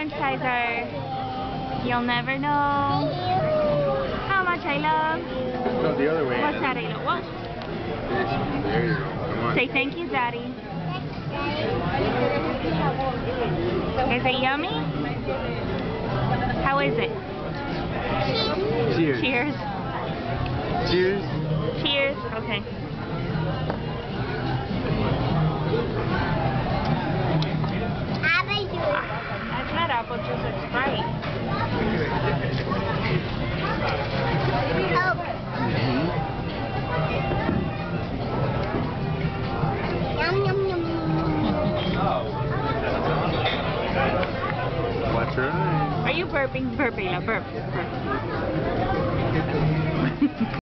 orange sizer. You'll never know how much I love. No, the other way. What's that, Alo? What? There you go. Come on. Say thank you, Daddy. Is it yummy? How is it? Cheers. Cheers. Cheers. Cheers. Okay. That's not apple juice, it's Sprite. Watch your eyes. Are you burping? Burp, Alo. Burp. Burp.